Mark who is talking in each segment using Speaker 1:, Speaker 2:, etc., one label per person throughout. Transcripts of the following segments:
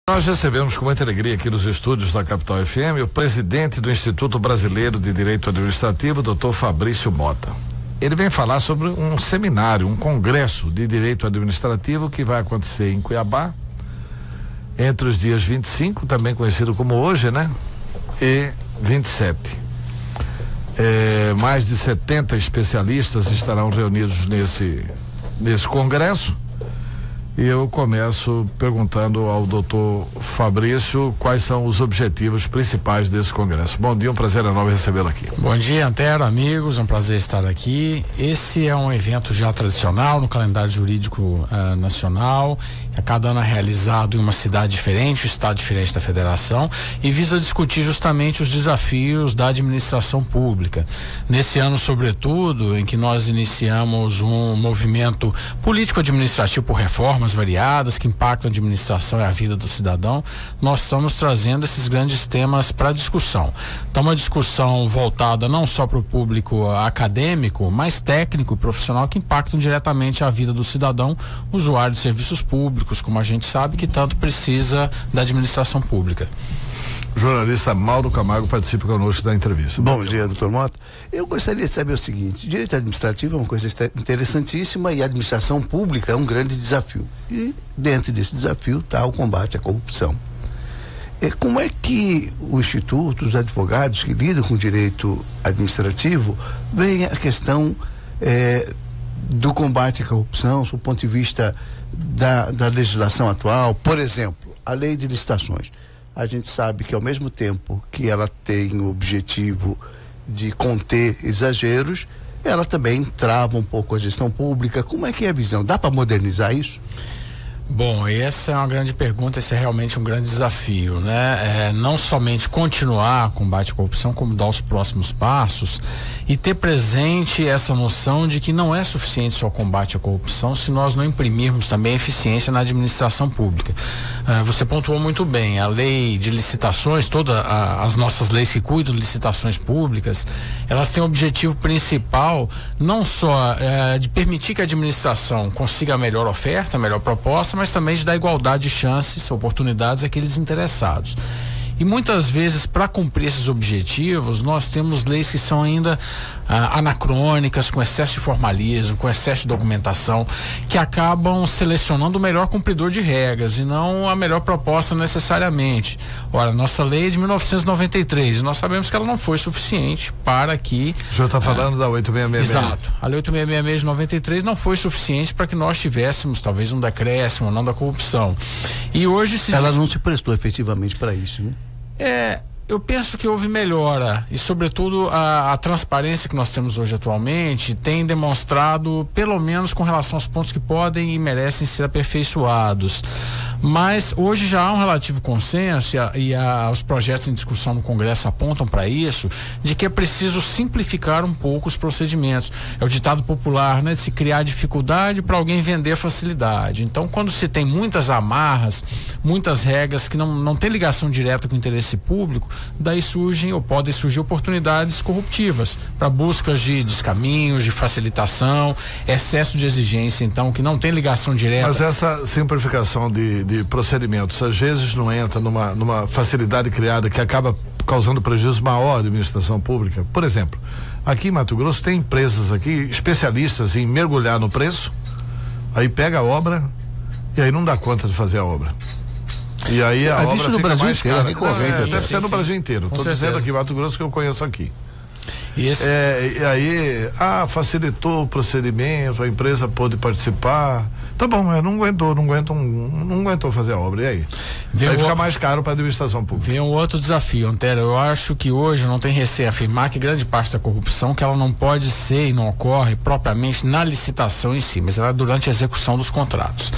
Speaker 1: Nós recebemos com muita alegria aqui nos estúdios da Capital FM o presidente do Instituto Brasileiro de Direito Administrativo, Dr. Fabrício Mota. Ele vem falar sobre um seminário, um congresso de direito administrativo que vai acontecer em Cuiabá entre os dias 25, também conhecido como hoje, né? E 27. Mais de 70 especialistas estarão reunidos nesse congresso. E eu começo perguntando ao doutor Fabrício quais são os objetivos principais desse congresso. Bom dia, um prazer enorme recebê-lo aqui.
Speaker 2: Bom dia, Antero, amigos, é um prazer estar aqui. Esse é um evento já tradicional no calendário jurídico nacional. A cada ano é realizado em uma cidade diferente, um estado diferente da federação, e visa discutir justamente os desafios da administração pública. Nesse ano, sobretudo, em que nós iniciamos um movimento político-administrativo por reformas variadas que impactam a administração e a vida do cidadão, nós estamos trazendo esses grandes temas para discussão. Então, uma discussão voltada não só para o público acadêmico, mas técnico e profissional, que impactam diretamente a vida do cidadão, usuário de serviços públicos, como a gente sabe, que tanto precisa da administração pública.
Speaker 1: O jornalista Mauro Camargo participa conosco da entrevista.
Speaker 3: Bom dia, doutor Mota. Eu gostaria de saber o seguinte: direito administrativo é uma coisa interessantíssima e a administração pública é um grande desafio. E dentro desse desafio está o combate à corrupção. Como é que o Instituto, os advogados que lidam com o direito administrativo, veem a questão do combate à corrupção, do ponto de vista da legislação atual? Por exemplo, a lei de licitações. A gente sabe que ao mesmo tempo que ela tem o objetivo de conter exageros, ela também trava um pouco a gestão pública. Como é que é a visão? Dá para modernizar isso?
Speaker 2: Bom, essa é uma grande pergunta, esse é realmente um grande desafio, né? Não somente continuar o combate à corrupção, como dar os próximos passos e ter presente essa noção de que não é suficiente só o combate à corrupção se nós não imprimirmos também eficiência na administração pública. Você pontuou muito bem, a lei de licitações, todas as nossas leis que cuidam de licitações públicas, elas têm o objetivo principal não só de permitir que a administração consiga a melhor oferta, a melhor proposta, mas também de dar igualdade de chances, oportunidades àqueles interessados. E muitas vezes, para cumprir esses objetivos, nós temos leis que são ainda anacrônicas, com excesso de formalismo, com excesso de documentação, que acabam selecionando o melhor cumpridor de regras e não a melhor proposta necessariamente. Ora, nossa lei é de 1993, nós sabemos que ela não foi suficiente para que...
Speaker 1: O senhor está falando da 8666?
Speaker 2: Exato. A lei 8666 de 93 não foi suficiente para que nós tivéssemos talvez um decréscimo, não da corrupção. E hoje
Speaker 3: ela não se prestou efetivamente para isso, né?
Speaker 2: Eu penso que houve melhora e, sobretudo, a transparência que nós temos hoje atualmente tem demonstrado, pelo menos com relação aos pontos que podem e merecem ser aperfeiçoados. Mas hoje já há um relativo consenso e os projetos em discussão no Congresso apontam para isso, de que é preciso simplificar um pouco os procedimentos. É o ditado popular, né? De se criar dificuldade para alguém vender facilidade. Então, quando se tem muitas amarras, muitas regras que não têm ligação direta com o interesse público, daí surgem ou podem surgir oportunidades corruptivas para buscas de descaminhos, de facilitação, excesso de exigência, então, que não tem ligação direta.
Speaker 1: Mas essa simplificação de procedimentos, às vezes não entra numa facilidade criada que acaba causando prejuízo maior à administração pública. Por exemplo, aqui em Mato Grosso tem empresas aqui especialistas em mergulhar no preço, aí pega a obra e aí não dá conta de fazer a obra. E aí a obra fica mais cara. Deve ser no Brasil inteiro. Estou dizendo aqui, Mato Grosso, que eu conheço aqui. E aí, facilitou o procedimento, a empresa pôde participar. Tá bom, mas não aguentou fazer a obra. E aí? Fica mais caro para a administração pública.
Speaker 2: Vem um outro desafio, Antero. Eu acho que hoje não tem receio afirmar que grande parte da corrupção, que ela não pode ser e não ocorre propriamente na licitação em si, mas ela é durante a execução dos contratos.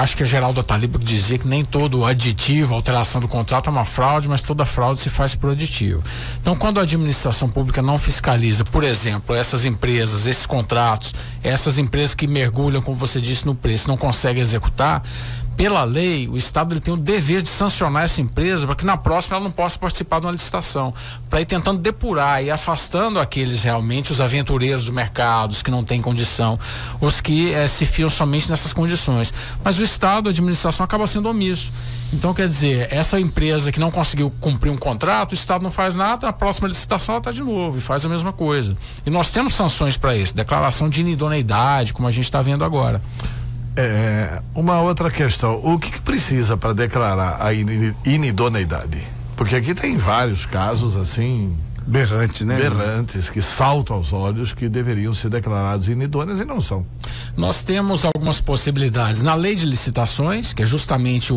Speaker 2: Acho que a Geraldo Ataliba dizia que nem todo aditivo, alteração do contrato é uma fraude, mas toda fraude se faz por aditivo. Então, quando a administração pública não fiscaliza, por exemplo, essas empresas, esses contratos, essas empresas que mergulham, como você disse, no preço, não conseguem executar, pela lei, o Estado ele tem o dever de sancionar essa empresa para que na próxima ela não possa participar de uma licitação, para ir tentando depurar e afastando aqueles realmente, os aventureiros do mercado, os que não têm condição, os que se fiam somente nessas condições. Mas o Estado, a administração, acaba sendo omisso. Então, quer dizer, essa empresa que não conseguiu cumprir um contrato, o Estado não faz nada, na próxima licitação ela está de novo e faz a mesma coisa. E nós temos sanções para isso, declaração de inidoneidade, como a gente está vendo agora.
Speaker 1: Uma outra questão, o que precisa para declarar a inidoneidade? Porque aqui tem vários casos assim
Speaker 3: berrantes, né?
Speaker 1: Berrantes, que saltam aos olhos, que deveriam ser declarados inidôneos e não são.
Speaker 2: Nós temos algumas possibilidades na lei de licitações, que é justamente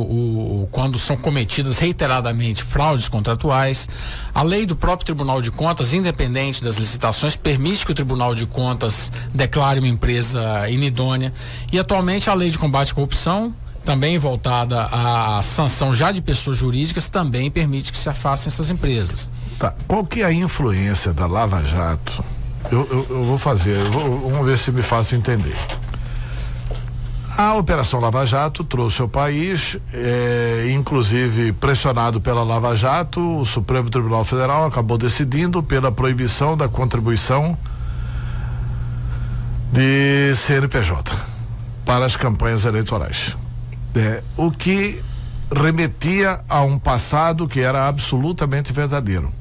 Speaker 2: quando são cometidas reiteradamente fraudes contratuais. A lei do próprio Tribunal de Contas, independente das licitações, permite que o Tribunal de Contas declare uma empresa inidônea. E atualmente a lei de combate à corrupção, também voltada à sanção já de pessoas jurídicas, também permite que se afastem essas empresas.
Speaker 1: Tá. Qual que é a influência da Lava Jato? Eu vou fazer, vamos ver se me faço entender. A Operação Lava Jato trouxe ao país, inclusive pressionado pela Lava Jato, o Supremo Tribunal Federal acabou decidindo pela proibição da contribuição de CNPJ para as campanhas eleitorais. O que remetia a um passado que era absolutamente verdadeiro.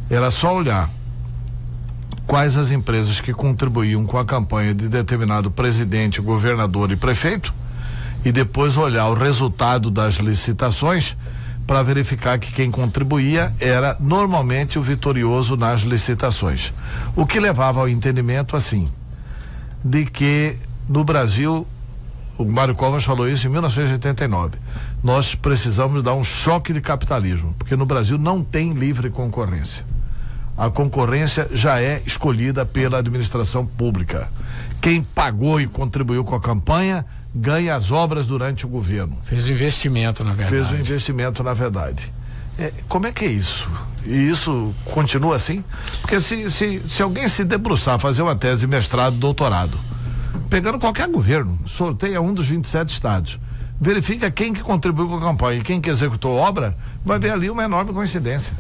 Speaker 1: Era só olhar quais as empresas que contribuíam com a campanha de determinado presidente, governador e prefeito, e depois olhar o resultado das licitações para verificar que quem contribuía era normalmente o vitorioso nas licitações. O que levava ao entendimento assim, de que no Brasil, o Mário Covas falou isso em 1989, nós precisamos dar um choque de capitalismo, porque no Brasil não tem livre concorrência. A concorrência já é escolhida pela administração pública. Quem pagou e contribuiu com a campanha ganha as obras durante o governo.
Speaker 2: Fez o investimento, na verdade.
Speaker 1: Como é que é isso? E isso continua assim? Porque se alguém se debruçar, fazer uma tese de mestrado, doutorado, pegando qualquer governo, sorteia um dos 27 estados, verifica quem que contribuiu com a campanha e quem que executou a obra, vai ver ali uma enorme coincidência.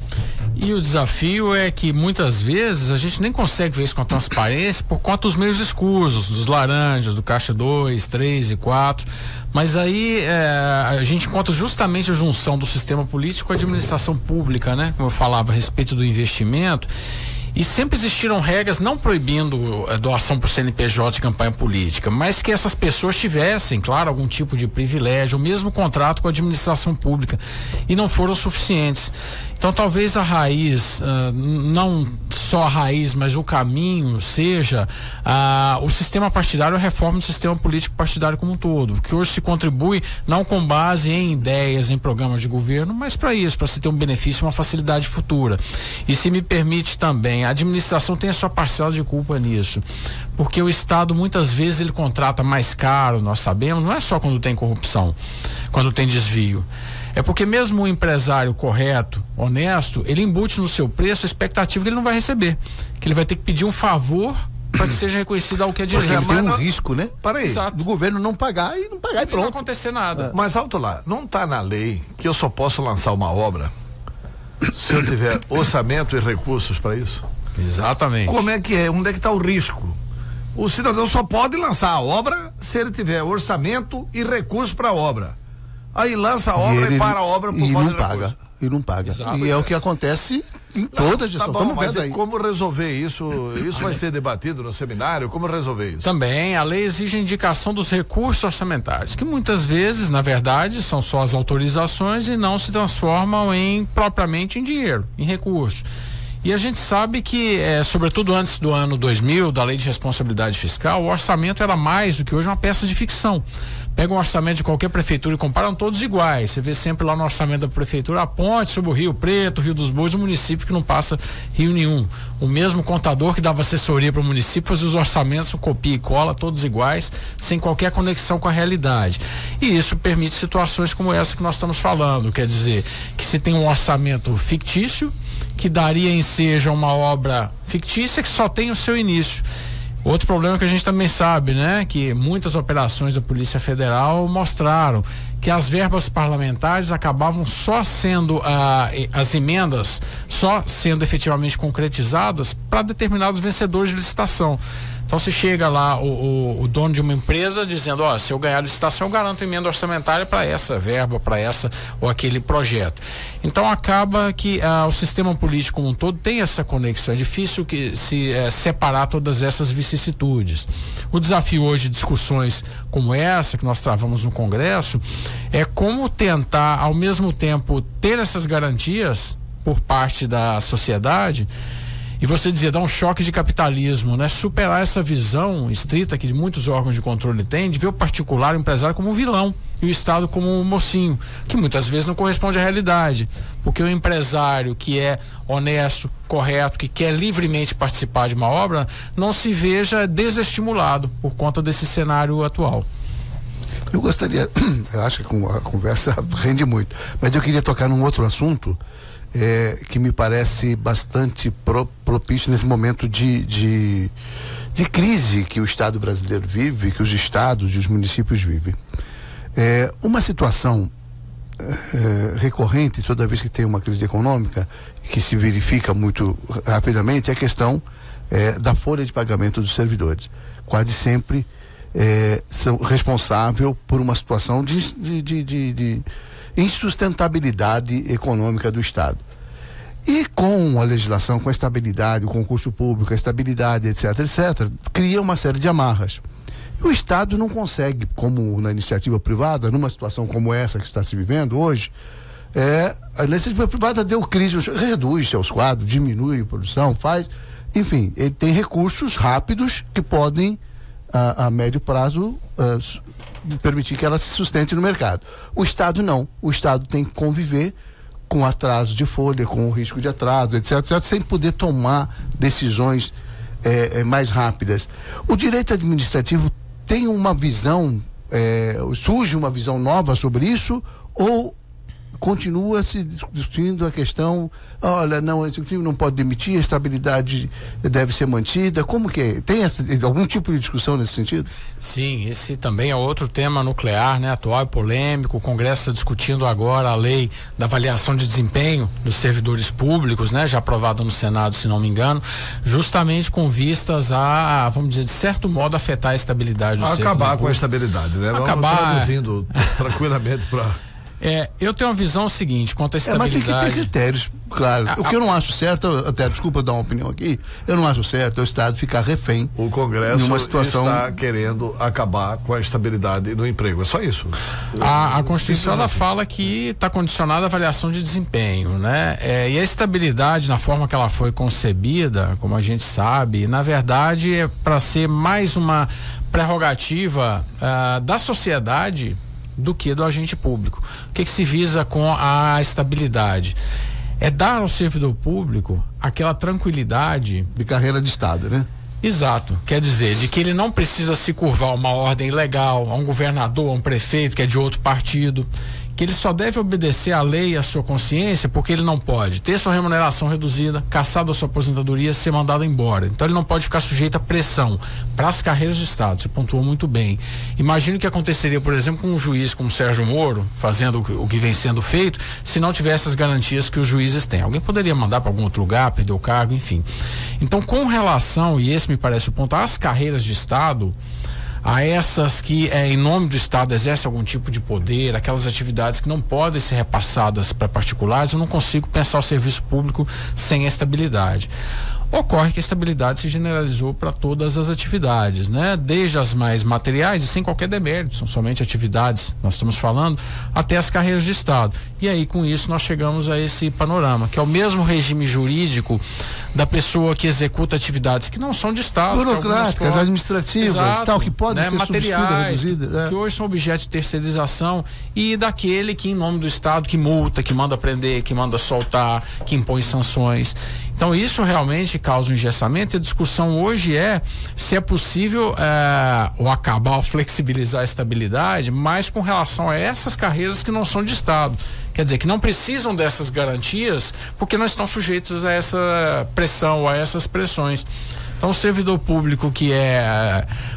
Speaker 2: E o desafio é que muitas vezes a gente nem consegue ver isso com a transparência por conta dos meios escusos, dos laranjas, do caixa 2, 3 e 4, mas aí a gente encontra justamente a junção do sistema político com a administração pública, né? Como eu falava a respeito do investimento. E sempre existiram regras não proibindo doação por CNPJ de campanha política, mas que essas pessoas tivessem, claro, algum tipo de privilégio, o mesmo contrato com a administração pública, e não foram suficientes. Então talvez a raiz, não só a raiz, mas o caminho seja o sistema partidário, a reforma do sistema político partidário como um todo, que hoje se contribui não com base em ideias, em programas de governo, mas para isso, para se ter um benefício, uma facilidade futura. E se me permite também, a administração tem a sua parcela de culpa nisso, porque o Estado muitas vezes ele contrata mais caro, nós sabemos, não é só quando tem corrupção, quando tem desvio. É porque mesmo o empresário correto, honesto, ele embute no seu preço a expectativa que ele não vai receber, que ele vai ter que pedir um favor para que seja reconhecido algo que é direito.
Speaker 3: Porque tem um risco, né?
Speaker 1: Para aí.
Speaker 3: Do governo não pagar e pronto.
Speaker 2: Não vai acontecer nada.
Speaker 1: Mas alto lá, não está na lei que eu só posso lançar uma obra se eu tiver orçamento e recursos para isso?
Speaker 2: Exatamente.
Speaker 1: Como é que é? Onde é que está o risco? O cidadão só pode lançar a obra se ele tiver orçamento e recursos para a obra. Aí lança a obra e para a obra por
Speaker 3: falta de recursos. E não paga.
Speaker 2: Exato.
Speaker 3: E é o que acontece em toda a gestão.
Speaker 1: Tá bom, mas como resolver isso? Isso vai ser debatido no seminário? Como resolver isso?
Speaker 2: Também a lei exige a indicação dos recursos orçamentários, que muitas vezes, na verdade, são só as autorizações e não se transformam propriamente em dinheiro, em recursos. E a gente sabe que, sobretudo antes do ano 2000, da Lei de Responsabilidade Fiscal, o orçamento era mais do que hoje uma peça de ficção. Pega um orçamento de qualquer prefeitura e comparam todos iguais. Você vê sempre lá no orçamento da prefeitura a ponte sobre o Rio Preto, Rio dos Bois, um município que não passa rio nenhum. O mesmo contador que dava assessoria para o município fazia os orçamentos, copia e cola, todos iguais, sem qualquer conexão com a realidade. E isso permite situações como essa que nós estamos falando. Quer dizer, que se tem um orçamento fictício, que daria ensejo a uma obra fictícia que só tem o seu início. Outro problema que a gente também sabe, né, que muitas operações da Polícia Federal mostraram que as verbas parlamentares acabavam só sendo as emendas só sendo efetivamente concretizadas para determinados vencedores de licitação. Então se chega lá o dono de uma empresa dizendo, se eu ganhar a licitação eu garanto emenda orçamentária para essa verba, para essa ou aquele projeto. Então acaba que o sistema político como um todo tem essa conexão, é difícil que se separar todas essas vicissitudes. O desafio hoje de discussões como essa que nós travamos no Congresso é como tentar ao mesmo tempo ter essas garantias por parte da sociedade. E você dizia, dá um choque de capitalismo, né? Superar essa visão estrita que muitos órgãos de controle têm de ver o particular, o empresário como um vilão e o Estado como um mocinho, que muitas vezes não corresponde à realidade, porque o empresário que é honesto, correto, que quer livremente participar de uma obra, não se veja desestimulado por conta desse cenário atual.
Speaker 3: Eu gostaria, eu acho que a conversa rende muito, mas eu queria tocar num outro assunto que me parece bastante propício nesse momento de crise que o Estado brasileiro vive, que os estados e os municípios vivem. Uma situação recorrente toda vez que tem uma crise econômica, que se verifica muito rapidamente, é a questão da folha de pagamento dos servidores. Quase sempre são responsáveis por uma situação de insustentabilidade econômica do Estado. E com a legislação, com a estabilidade, o concurso público, a estabilidade, etc., cria uma série de amarras. E o Estado não consegue, como na iniciativa privada, numa situação como essa que está se vivendo hoje, a iniciativa privada deu crise, reduz seus quadros, diminui a produção, faz, enfim, ele tem recursos rápidos que podem, a médio prazo, permitir que ela se sustente no mercado. O Estado não. O Estado tem que conviver com atraso de folha, com o risco de atraso, etc., sem poder tomar decisões mais rápidas. O direito administrativo tem uma visão, surge uma visão nova sobre isso, ou continua se discutindo a questão, olha, não, o executivo não pode demitir, a estabilidade deve ser mantida? Como que é? Tem algum tipo de discussão nesse sentido?
Speaker 2: Sim, esse também é outro tema nuclear, né, atual e polêmico. O Congresso está discutindo agora a lei da avaliação de desempenho dos servidores públicos, né, já aprovada no Senado, se não me engano, justamente com vistas a, vamos dizer, de certo modo, afetar a estabilidade do servidor
Speaker 1: acabar
Speaker 2: público.
Speaker 1: Com a estabilidade, né? Vamos traduzindo tranquilamente para...
Speaker 2: Eu tenho uma visão seguinte, quanto à estabilidade.
Speaker 3: Mas tem que ter critérios, claro. O que eu não acho certo, até desculpa dar uma opinião aqui, eu não acho certo é o Estado ficar refém.
Speaker 1: O Congresso
Speaker 3: numa situação...
Speaker 1: está querendo acabar com a estabilidade do emprego, é só isso.
Speaker 2: A Constituição ela fala que está condicionada à avaliação de desempenho, né? E a estabilidade, na forma que ela foi concebida, como a gente sabe, na verdade é para ser mais uma prerrogativa da sociedade do que do agente público. O que se visa com a estabilidade? É dar ao servidor público aquela tranquilidade
Speaker 3: de carreira de Estado, né?
Speaker 2: Exato, quer dizer, de que ele não precisa se curvar a uma ordem legal, a um governador, a um prefeito que é de outro partido, que ele só deve obedecer à lei e à sua consciência porque ele não pode ter sua remuneração reduzida, cassado a sua aposentadoria, ser mandado embora. Então ele não pode ficar sujeito à pressão para as carreiras de Estado. Você pontuou muito bem. Imagine o que aconteceria, por exemplo, com um juiz como Sérgio Moro, fazendo o que vem sendo feito, se não tivesse as garantias que os juízes têm. Alguém poderia mandar para algum outro lugar, perder o cargo, enfim. Então, com relação, e esse me parece o ponto, às carreiras de Estado, a essas que em nome do Estado exercem algum tipo de poder, aquelas atividades que não podem ser repassadas para particulares, eu não consigo pensar o serviço público sem a estabilidade. Ocorre que a estabilidade se generalizou para todas as atividades, né? Desde as mais materiais e sem qualquer demérito, são somente atividades, nós estamos falando, até as carreiras de Estado. E aí com isso nós chegamos a esse panorama, que é o mesmo regime jurídico da pessoa que executa atividades que não são de Estado,
Speaker 3: burocráticas, administrativas, exato, tal, que podem ser
Speaker 2: materiais,
Speaker 3: reduzidas,
Speaker 2: que hoje são objeto de terceirização, e daquele que em nome do Estado que multa, que manda prender, que manda soltar, que impõe sanções. Então isso realmente causa um engessamento, e a discussão hoje é se é possível ou acabar ou flexibilizar a estabilidade, mas com relação a essas carreiras que não são de Estado. Quer dizer, que não precisam dessas garantias porque não estão sujeitos a essa pressão pressão, a essas pressões. Então, o servidor público que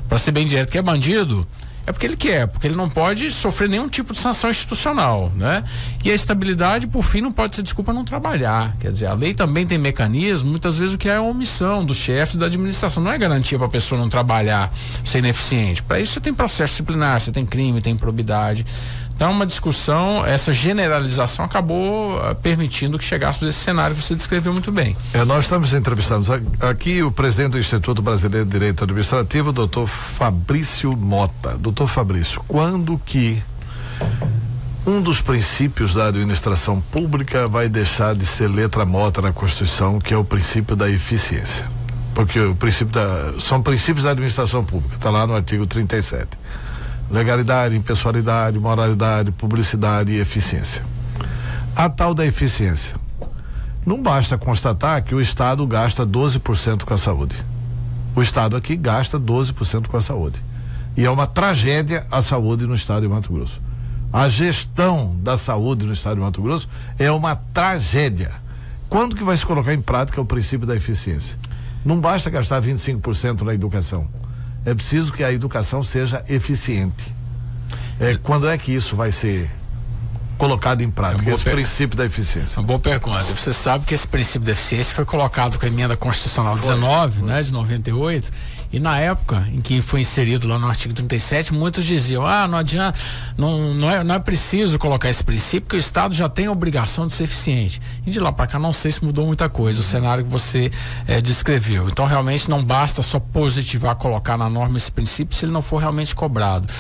Speaker 2: para ser bem direto, que é bandido, é porque ele quer, porque ele não pode sofrer nenhum tipo de sanção institucional, né? E a estabilidade, por fim, não pode ser desculpa não trabalhar. Quer dizer, a lei também tem mecanismo, muitas vezes o que é a omissão dos chefes da administração, não é garantia para a pessoa não trabalhar, ser ineficiente. Para isso você tem processo disciplinar, você tem crime, tem improbidade. Então, uma discussão, essa generalização acabou permitindo que chegássemos a esse cenário que você descreveu muito bem.
Speaker 1: Nós estamos entrevistando aqui o presidente do Instituto Brasileiro de Direito Administrativo, doutor Fabrício Mota. Doutor Fabrício, quando que um dos princípios da administração pública vai deixar de ser letra morta na Constituição, que é o princípio da eficiência? Porque são princípios da administração pública, está lá no artigo 37. Legalidade, impessoalidade, moralidade, publicidade e eficiência. A tal da eficiência. Não basta constatar que o Estado gasta 12% com a saúde. O Estado aqui gasta 12% com a saúde. E é uma tragédia a saúde no Estado de Mato Grosso. A gestão da saúde no Estado de Mato Grosso é uma tragédia. Quando que vai se colocar em prática o princípio da eficiência? Não basta gastar 25% na educação. É preciso que a educação seja eficiente. Quando é que isso vai ser colocado em prática, esse princípio da eficiência?
Speaker 2: Uma boa pergunta. Você sabe que esse princípio da eficiência foi colocado com a emenda constitucional 19, né, de 98, e na época em que foi inserido lá no artigo 37, muitos diziam, não adianta, não é preciso colocar esse princípio, porque o Estado já tem a obrigação de ser eficiente. E de lá para cá não sei se mudou muita coisa, o cenário que você descreveu. Então realmente não basta só positivar, colocar na norma esse princípio, se ele não for realmente cobrado.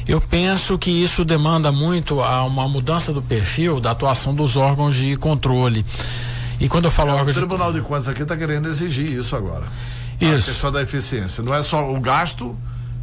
Speaker 2: Eu penso que isso demanda muito a uma mudança do perfil da atuação dos órgãos de controle. E quando eu falo
Speaker 1: o Tribunal de Contas aqui está querendo exigir isso agora.
Speaker 2: Isso.
Speaker 1: A questão da eficiência. Não é só o gasto,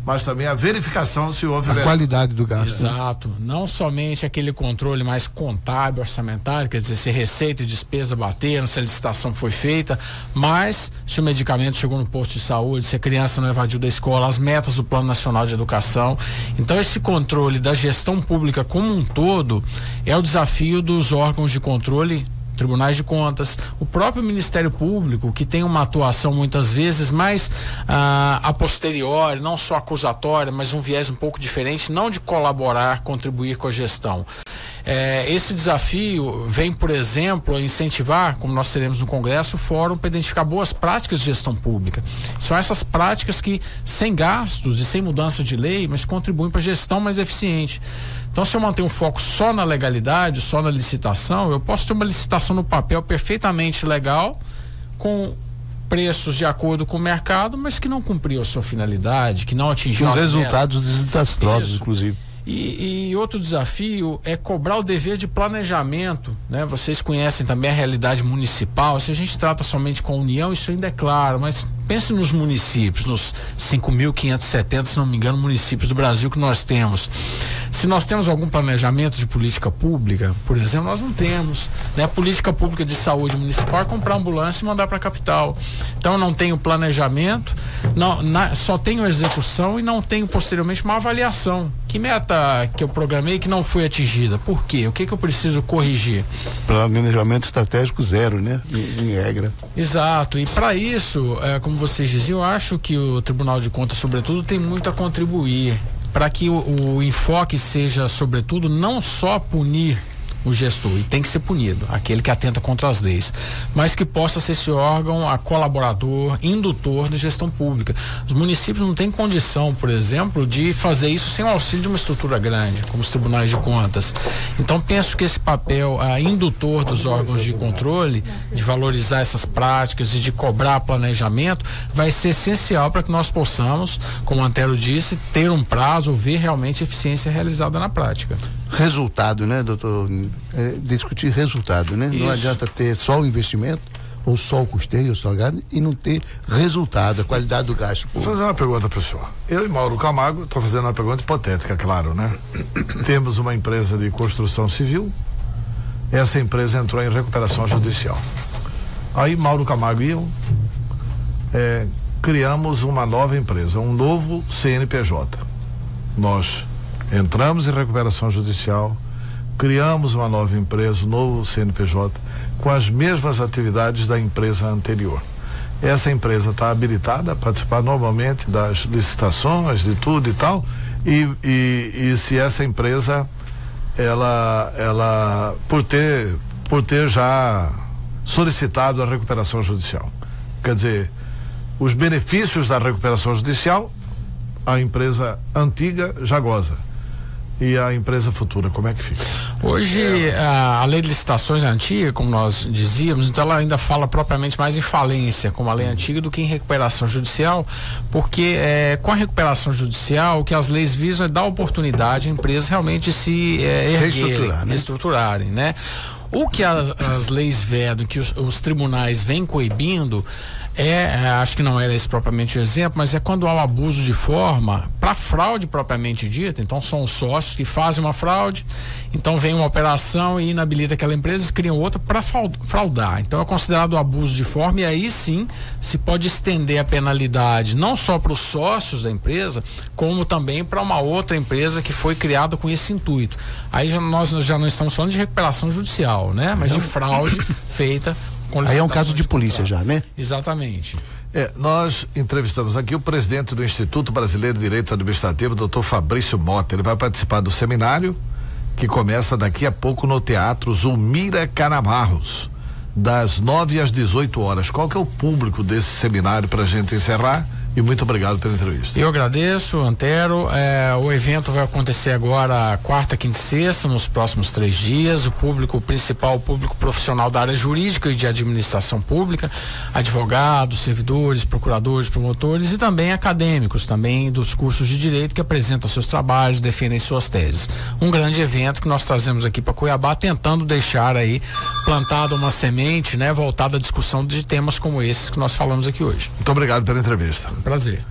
Speaker 1: mas também a verificação se houve...
Speaker 3: A qualidade do gasto.
Speaker 2: Exato. Não somente aquele controle mais contábil, orçamentário, quer dizer, se receita e despesa bateram, se a licitação foi feita, mas se o medicamento chegou no posto de saúde, se a criança não evadiu da escola, as metas do Plano Nacional de Educação. Então, esse controle da gestão pública como um todo é o desafio dos órgãos de controle, tribunais de contas, o próprio Ministério Público, que tem uma atuação muitas vezes mais a posteriori, não só acusatória, mas um viés um pouco diferente, não de colaborar, contribuir com a gestão. Esse desafio vem, por exemplo, a incentivar, como nós teremos no Congresso, o fórum para identificar boas práticas de gestão pública. São essas práticas que, sem gastos e sem mudança de lei, mas contribuem para a gestão mais eficiente. Então, se eu manter um foco só na legalidade, só na licitação, eu posso ter uma licitação no papel perfeitamente legal, com preços de acordo com o mercado, mas que não cumpriu a sua finalidade, que não atingiu
Speaker 3: os resultados desastrosos, inclusive.
Speaker 2: E outro desafio é cobrar o dever de planejamento, né? Vocês conhecem também a realidade municipal. Se a gente trata somente com a União, isso ainda é claro, mas pense nos municípios, nos 5.570, se não me engano, municípios do Brasil que nós temos. Se nós temos algum planejamento de política pública, por exemplo, nós não temos, né? A política pública de saúde municipal é comprar ambulância e mandar para a capital. Então, eu não tenho planejamento, só tenho execução e não tenho posteriormente uma avaliação. Que meta que eu programei que não foi atingida? Por quê? O que eu preciso corrigir?
Speaker 3: Planejamento estratégico zero, né? Em regra.
Speaker 2: Exato. E para isso, como vocês diziam, eu acho que o Tribunal de Contas, sobretudo, tem muito a contribuir para que o enfoque seja, sobretudo, não só punir o gestor, e tem que ser punido, aquele que atenta contra as leis, mas que possa ser esse órgão colaborador, indutor da gestão pública. Os municípios não têm condição, por exemplo, de fazer isso sem o auxílio de uma estrutura grande, como os tribunais de contas. Então, penso que esse papel indutor dos órgãos de controle, de valorizar essas práticas e de cobrar planejamento, vai ser essencial para que nós possamos, como o Antero disse, ter um prazo ou ver realmente a eficiência realizada na prática.
Speaker 3: Resultado, né, doutor? Discutir resultado, né? Isso. Não adianta ter só o investimento ou só o custeio, ou só o gado, e não ter resultado, a qualidade do gasto público.
Speaker 1: Vou fazer uma pergunta para o senhor. Eu e Mauro Camargo, estou fazendo uma pergunta hipotética, claro, né? Temos uma empresa de construção civil, essa empresa entrou em recuperação judicial. Aí Mauro Camargo e eu criamos uma nova empresa, um novo CNPJ. Nós entramos em recuperação judicial, criamos uma nova empresa, um novo CNPJ, com as mesmas atividades da empresa anterior. essa empresa está habilitada a participar normalmente das licitações, de tudo e tal, e se essa empresa ela por ter já solicitado a recuperação judicial, quer dizer, os benefícios da recuperação judicial a empresa antiga já goza, e a empresa futura, como é que fica?
Speaker 2: Hoje, a lei de licitações é antiga, como nós dizíamos, então ela ainda fala propriamente mais em falência, como a lei antiga, do que em recuperação judicial, porque com a recuperação judicial, o que as leis visam é dar oportunidade à empresa realmente de se erguerem, reestruturarem, né? O que as leis vedam, que os tribunais vêm coibindo, acho que não era esse propriamente o exemplo, mas é quando há o abuso de forma para fraude propriamente dita. Então são os sócios que fazem uma fraude, então vem uma operação e inabilita aquela empresa e criam outra para fraudar. Então é considerado abuso de forma, e aí sim se pode estender a penalidade não só para os sócios da empresa, como também para uma outra empresa que foi criada com esse intuito. Aí nós já não estamos falando de recuperação judicial, né? Mas de fraude feita.
Speaker 3: Aí é um caso de polícia já, né?
Speaker 2: Exatamente.
Speaker 1: Nós entrevistamos aqui o presidente do Instituto Brasileiro de Direito Administrativo, Dr. Fabrício Mota. Ele vai participar do seminário que começa daqui a pouco no Teatro Zulmira Canabarros, das 9 às 18 horas. Qual que é o público desse seminário para a gente encerrar? E muito obrigado pela entrevista.
Speaker 2: Eu agradeço, Antero. O evento vai acontecer agora quarta, quinta e sexta, nos próximos 3 dias. O público principal, o público profissional da área jurídica e de administração pública, advogados, servidores, procuradores, promotores e também acadêmicos, também dos cursos de direito que apresentam seus trabalhos, defendem suas teses. Um grande evento que nós trazemos aqui para Cuiabá, tentando deixar aí plantada uma semente, né, voltada à discussão de temas como esses que nós falamos aqui hoje.
Speaker 1: Muito obrigado pela entrevista.
Speaker 2: Prazer.